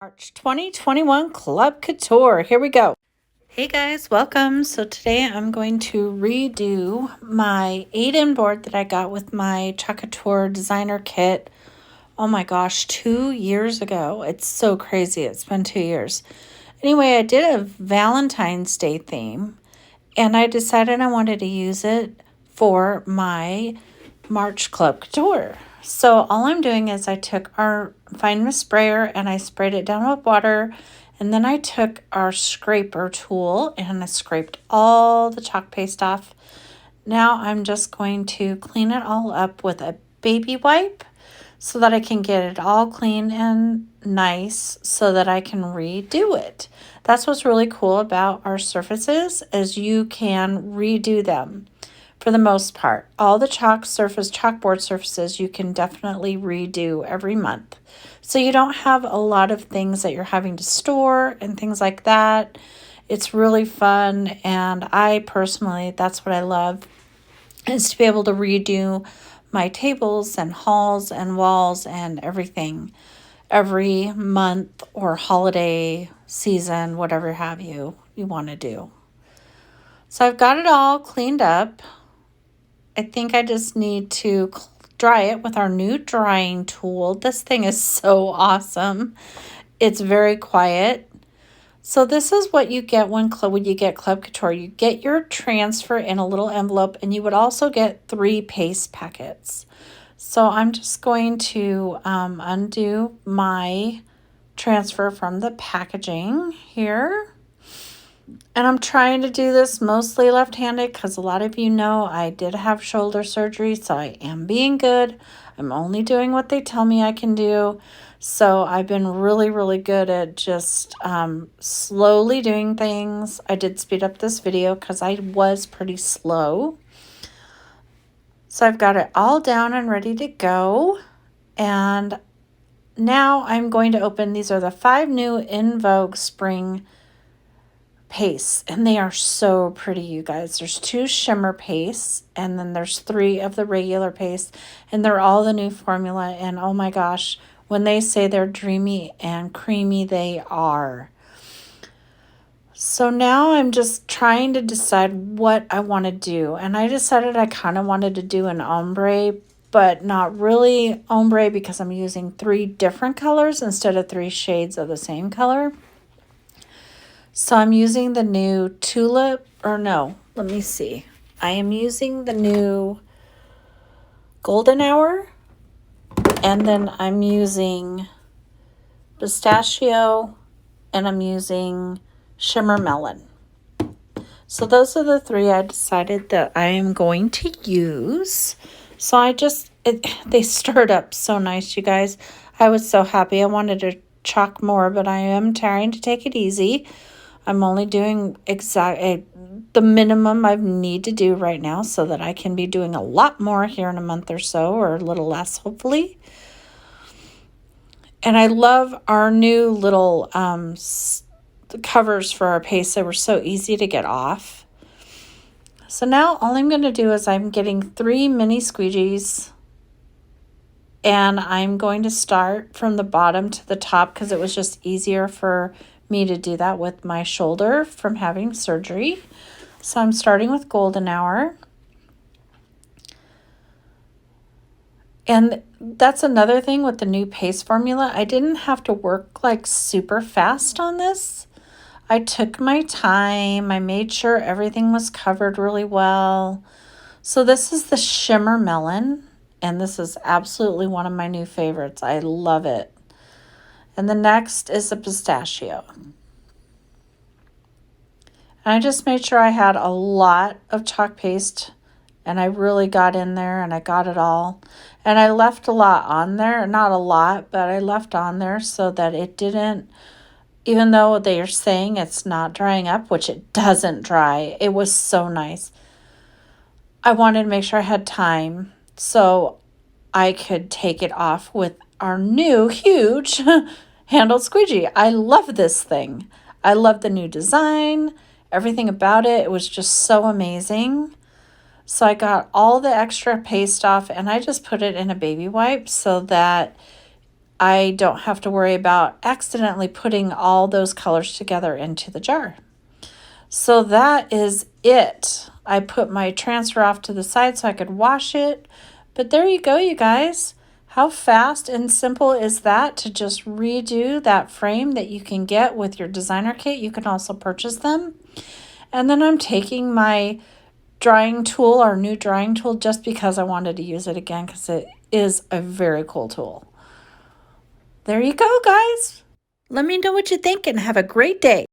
March 2021 Club Couture. Here we go. Hey guys, welcome. So today I'm going to redo my 8-in board that I got with my Couture designer kit. Oh my gosh, 2 years ago. It's so crazy. It's been 2 years. Anyway, I did a Valentine's Day theme and I decided I wanted to use it for my March Club Couture. So all I'm doing is I took our fine mist sprayer and I sprayed it down with water, and then I took our scraper tool and I scraped all the chalk paste off. Now I'm just going to clean it all up with a baby wipe so that I can get it all clean and nice so that I can redo it. That's what's really cool about our surfaces is you can redo them. For the most part, all the chalkboard surfaces, you can definitely redo every month. So you don't have a lot of things that you're having to store and things like that. It's really fun, and I personally, that's what I love, is to be able to redo my tables and halls and walls and everything every month or holiday season, whatever have you want to do. So I've got it all cleaned up. I think I just need to dry it with our new drying tool. This thing is so awesome. It's very quiet. So this is what you get when you get Club Couture. You get your transfer in a little envelope, and you would also get 3 paste packets. So I'm just going to undo my transfer from the packaging here. And I'm trying to do this mostly left-handed because a lot of you know I did have shoulder surgery, so I am being good. I'm only doing what they tell me I can do. So I've been really, really good at just slowly doing things. I did speed up this video because I was pretty slow. So I've got it all down and ready to go. And now I'm going to open, these are the 5 new In Vogue Spring pastes, and they are so pretty, you guys. There's 2 shimmer pastes, and then there's 3 of the regular paste, and they're all the new formula. And oh my gosh, when they say they're dreamy and creamy, they are. So now I'm just trying to decide what I want to do, and I decided I kind of wanted to do an ombre, but not really ombre because I'm using 3 different colors instead of 3 shades of the same color. So I'm using the new tulip, or no, let me see. I am using the new golden hour, and then I'm using pistachio, and I'm using shimmer melon. So those are the 3 I decided that I am going to use. So they stirred up so nice, you guys. I was so happy. I wanted to chalk more, but I am trying to take it easy. I'm only doing the minimum I need to do right now so that I can be doing a lot more here in a month or so, or a little less, hopefully. And I love our new little covers for our paste. They were so easy to get off. So now all I'm going to do is I'm getting 3 mini squeegees, and I'm going to start from the bottom to the top because it was just easier for me to do that with my shoulder from having surgery. So I'm starting with golden hour. And that's another thing with the new paste formula. I didn't have to work like super fast on this. I took my time. I made sure everything was covered really well. So this is the shimmer melon, and this is absolutely one of my new favorites. I love it. And the next is the pistachio. And I just made sure I had a lot of chalk paste, and I really got in there and I got it all. And I left a lot on there, not a lot, but I left on there so that it didn't, even though they are saying it's not drying up, which it doesn't dry, it was so nice. I wanted to make sure I had time so I could take it off with our new huge handled squeegee. I love this thing. I love the new design, everything about it. It was just so amazing. So I got all the extra paste off, and I just put it in a baby wipe so that I don't have to worry about accidentally putting all those colors together into the jar. So that is it. I put my transfer off to the side so I could wash it. But there you go, you guys. How fast and simple is that to just redo that frame that you can get with your designer kit? You can also purchase them. And then I'm taking my drying tool, our new drying tool, just because I wanted to use it again because it is a very cool tool. There you go, guys. Let me know what you think and have a great day.